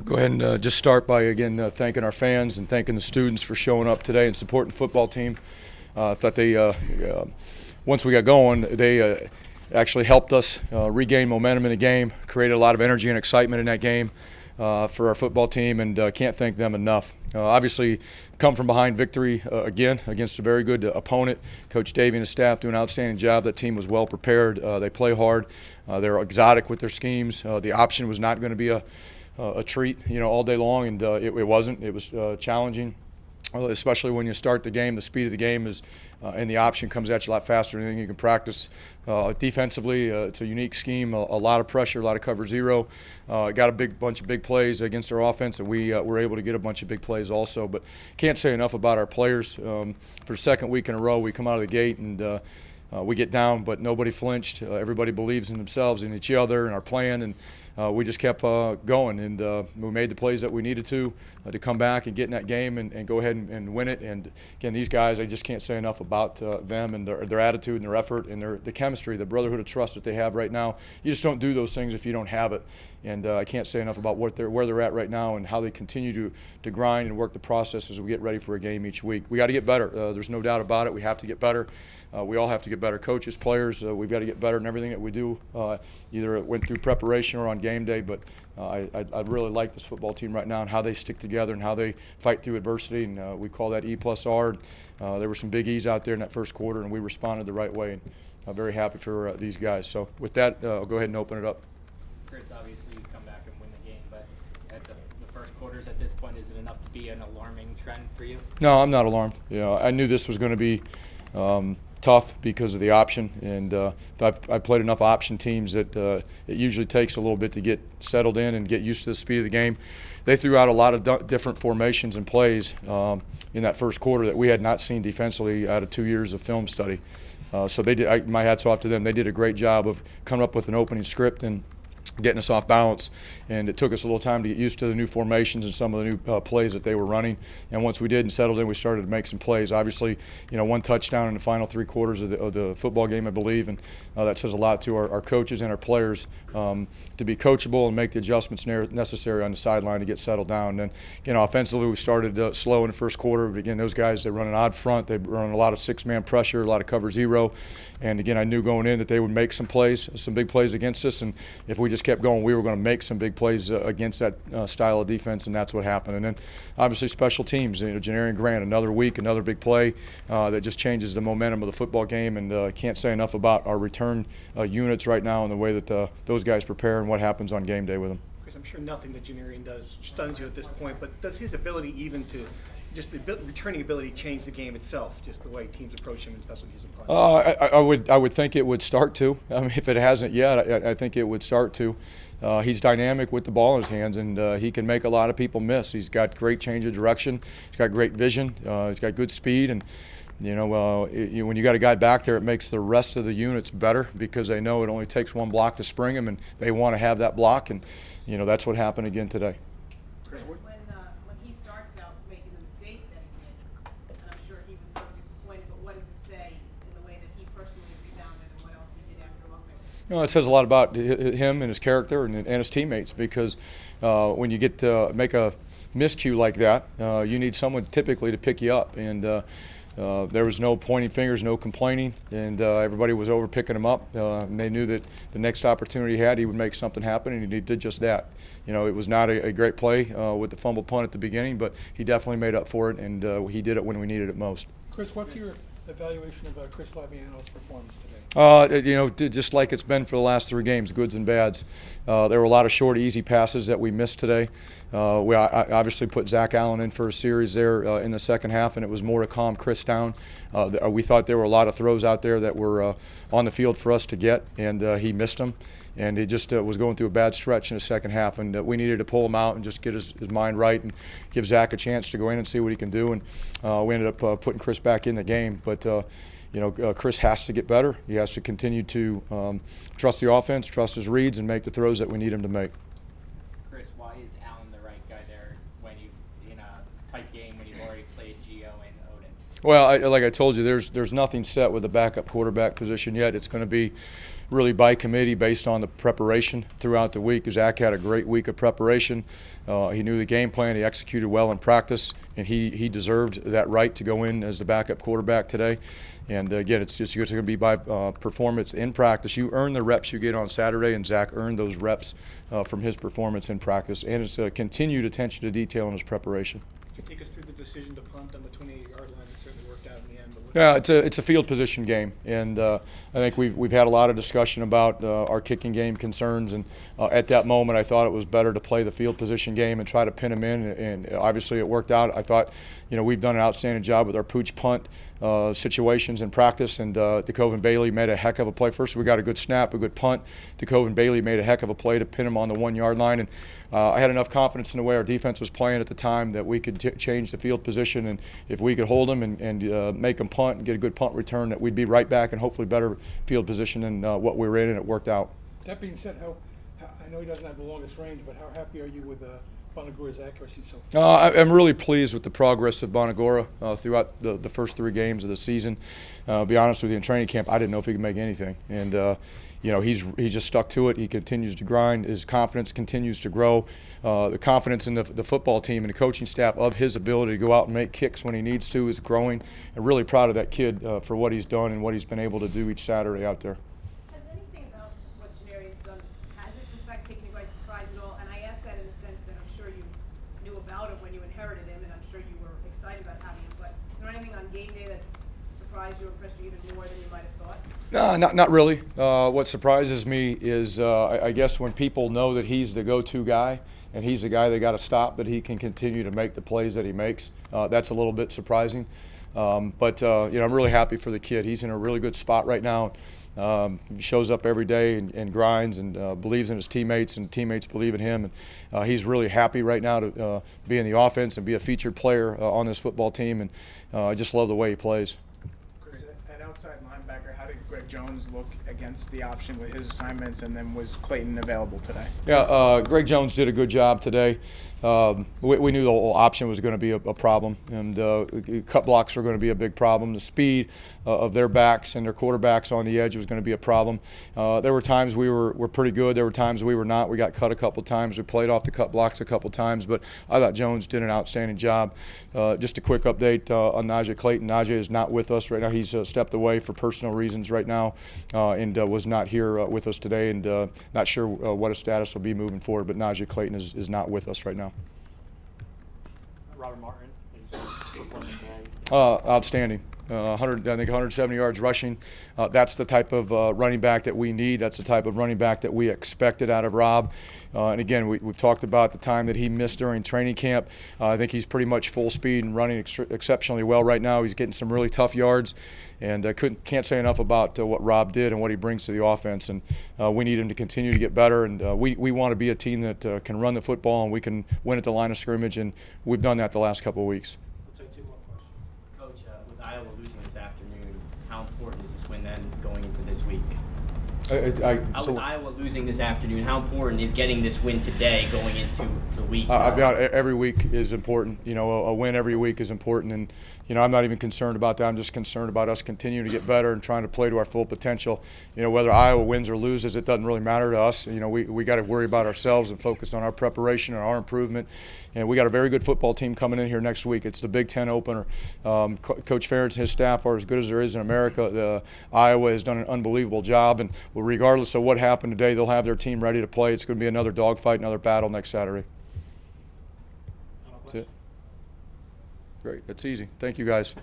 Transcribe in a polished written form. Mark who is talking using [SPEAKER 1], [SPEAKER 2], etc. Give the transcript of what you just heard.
[SPEAKER 1] Go ahead and just start by, again, thanking our fans and thanking the students for showing up today and supporting the football team. I thought they, once we got going, they actually helped us regain momentum in the game, created a lot of energy and excitement in that game for our football team, and can't thank them enough. Obviously, come from behind victory again against a very good opponent. Coach Davey and his staff do an outstanding job. That team was well prepared. They play hard. They're exotic with their schemes. The option was not going to be a treat, all day long, and it wasn't. It was challenging, especially when you start the game. The speed of the game is, and the option comes at you a lot faster than anything you can practice. Defensively, it's a unique scheme, a lot of pressure, a lot of cover zero. Got a bunch of big plays against our offense, and we were able to get a bunch of big plays also. But can't say enough about our players. For the second week in a row, we come out of the gate and we get down, but nobody flinched. Everybody believes in themselves and each other and our plan, and we just kept going, and we made the plays that we needed to come back and get in that game and go ahead and win it. And again, these guys, I just can't say enough about them and their attitude and their effort and the chemistry, the brotherhood of trust that they have right now. You just don't do those things if you don't have it. And I can't say enough about where they're at right now and how they continue to grind and work the process as we get ready for a game each week. We got to get better. There's no doubt about it. We have to get better. We all have to get better. Coaches, players, we've got to get better in everything that we do. Either it went through preparation or on game day, but I really like this football team right now and how they stick together and how they fight through adversity, and we call that E+R. There were some big E's out there in that first quarter, and we responded the right way, and I'm very happy for these guys. So with that, I'll go ahead and open it up.
[SPEAKER 2] Chris, obviously you come back and win the game, but at the first quarters at this point, is it enough to be an alarming trend for you?
[SPEAKER 1] No, I'm not alarmed. I knew this was going to be tough because of the option, and I played enough option teams that it usually takes a little bit to get settled in and get used to the speed of the game. They threw out a lot of different formations and plays in that first quarter that we had not seen defensively out of 2 years of film study. So they did. My hat's off to them. They did a great job of coming up with an opening script and getting us off balance, and it took us a little time to get used to the new formations and some of the new plays that they were running. And once we did and settled in, we started to make some plays. Obviously, one touchdown in the final 3 quarters of the football game, I believe, and that says a lot to our coaches and our players to be coachable and make the adjustments necessary on the sideline to get settled down. And offensively, we started slow in the first quarter, but again, those guys, they run an odd front. They run a lot of 6-man pressure, a lot of cover zero. And again, I knew going in that they would make some plays, some big plays against us, and if we just kept going, we were going to make some big plays against that style of defense, and that's what happened. And then obviously special teams, Janarian Grant, another week, another big play that just changes the momentum of the football game. And I can't say enough about our return units right now and the way that those guys prepare and what happens on game day with them.
[SPEAKER 3] Chris, I'm sure nothing that Janarian does stuns you at this point, but does his ability even to just the returning ability change the game itself, just the way teams approach him and special teams and
[SPEAKER 1] I would think it would start to. I mean, if it hasn't yet, I think it would start to. He's dynamic with the ball in his hands, and he can make a lot of people miss. He's got great change of direction. He's got great vision. He's got good speed, and when you got a guy back there, it makes the rest of the units better because they know it only takes one block to spring him, and they want to have that block, and that's what happened again today.
[SPEAKER 4] Chris, when he starts out making the mistake that he did, and I'm sure he was so disappointed, but what does it say in the way that he personally rebounded and what else he did after offense?
[SPEAKER 1] It says a lot about him and his character and his teammates, because when you get to make a miscue like that, you need someone typically to pick you up. And there was no pointing fingers, no complaining, and everybody was over picking him up. And they knew that the next opportunity he had, he would make something happen, and he did just that. It was not a great play with the fumble punt at the beginning, but he definitely made up for it, and he did it when we needed it most.
[SPEAKER 5] Chris, what's your evaluation of Chris Laviano's performance today?
[SPEAKER 1] Just like it's been for the last 3 games, goods and bads. There were a lot of short, easy passes that we missed today. I obviously put Zach Allen in for a series there in the second half, and it was more to calm Chris down. We thought there were a lot of throws out there that were on the field for us to get, and he missed them. And he just was going through a bad stretch in the second half, and we needed to pull him out and just get his mind right and give Zach a chance to go in and see what he can do. And we ended up putting Chris back in the game. But Chris has to get better. He has to continue to trust the offense, trust his reads, and make the throws that we need him to make.
[SPEAKER 2] Chris, why is Allen the right guy there when you in a tight game when you've already played Gio and Odin?
[SPEAKER 1] Well, like I told you, there's nothing set with the backup quarterback position yet. It's going to be really by committee based on the preparation throughout the week. Zach had a great week of preparation. He knew the game plan. He executed well in practice, and he deserved that right to go in as the backup quarterback today. And again, it's going to be by performance in practice. You earn the reps you get on Saturday, and Zach earned those reps from his performance in practice, and it's continued attention to detail in his preparation.
[SPEAKER 3] Can you take us through the decision to punt on the 28-yard line? It certainly worked out in the end. But
[SPEAKER 1] Yeah, it's a field position game, and I think we've had a lot of discussion about our kicking game concerns, and at that moment I thought it was better to play the field position game and try to pin them in, and obviously it worked out. I thought, we've done an outstanding job with our pooch punt situations in practice, and DeCoven Bailey made a heck of a play. First, we got a good snap, a good punt. DeCoven Bailey made a heck of a play to pin him on the 1-yard line, and I had enough confidence in the way our defense was playing at the time that we could change the field position, and if we could hold them and make them punt and get a good punt return, that we'd be right back in hopefully better field position than what we were in, and it worked out.
[SPEAKER 5] That being said, I know he doesn't have the longest range, but how happy are you with Bonagora's accuracy so far?
[SPEAKER 1] I'm really pleased with the progress of Bonagora throughout the first 3 games of the season. Be honest with you, in training camp, I didn't know if he could make anything, and he's just stuck to it. He continues to grind. His confidence continues to grow. The confidence in the football team and the coaching staff of his ability to go out and make kicks when he needs to is growing. I'm really proud of that kid for what he's done and what he's been able to do each Saturday out there.
[SPEAKER 4] Has anything about what Janarian's done, has it in fact taken you by surprise at all? And I ask that in the sense that I'm sure you knew about him when you inherited him, and I'm sure you were excited about having him, but is there anything on game day that's surprised you or impressed you even more than you might have thought?
[SPEAKER 1] No, not really. What surprises me is I guess when people know that he's the go-to guy and he's the guy they got to stop, but he can continue to make the plays that he makes. That's a little bit surprising. But I'm really happy for the kid. He's in a really good spot right now. He shows up every day and grinds and believes in his teammates, and teammates believe in him. And he's really happy right now to be in the offense and be a featured player on this football team. And I just love the way he plays.
[SPEAKER 6] Chris, at outside linebacker, how did Greg Jones look against the option with his assignments, and then was Clayton available today?
[SPEAKER 1] Yeah, Greg Jones did a good job today. We knew the whole option was going to be a problem, and cut blocks were going to be a big problem. The speed of their backs and their quarterbacks on the edge was going to be a problem. There were times we were pretty good. There were times we were not. We got cut a couple times. We played off the cut blocks a couple times, but I thought Jones did an outstanding job. Just a quick update on Najee Clayton. Najee is not with us right now. He's stepped away for personal reasons right now, and was not here with us today, and not sure what his status will be moving forward, but Najee Clayton is not with us right now.
[SPEAKER 2] Robert Martin is performing today.
[SPEAKER 1] Outstanding. 170 yards rushing. That's the type of running back that we need. That's the type of running back that we expected out of Rob. And again, we've talked about the time that he missed during training camp. I think he's pretty much full speed and running exceptionally well right now. He's getting some really tough yards, and can't say enough about what Rob did and what he brings to the offense. And we need him to continue to get better. And we want to be a team that can run the football and we can win at the line of scrimmage. And we've done that the last couple of weeks.
[SPEAKER 2] Coach, with Iowa losing this afternoon, how important is this win then going into this week? With Iowa losing this afternoon, how important is getting this win today going into the week?
[SPEAKER 1] Every week is important. A win every week is important, and I'm not even concerned about that. I'm just concerned about us continuing to get better and trying to play to our full potential. Whether Iowa wins or loses, it doesn't really matter to us. We got to worry about ourselves and focus on our preparation and our improvement. And we got a very good football team coming in here next week. It's the Big Ten opener. Coach Ferentz and his staff are as good as there is in America. Iowa has done an unbelievable job, and regardless of what happened today, they'll have their team ready to play. It's going to be another dogfight, another battle next Saturday. That's it. Great. That's easy. Thank you, guys.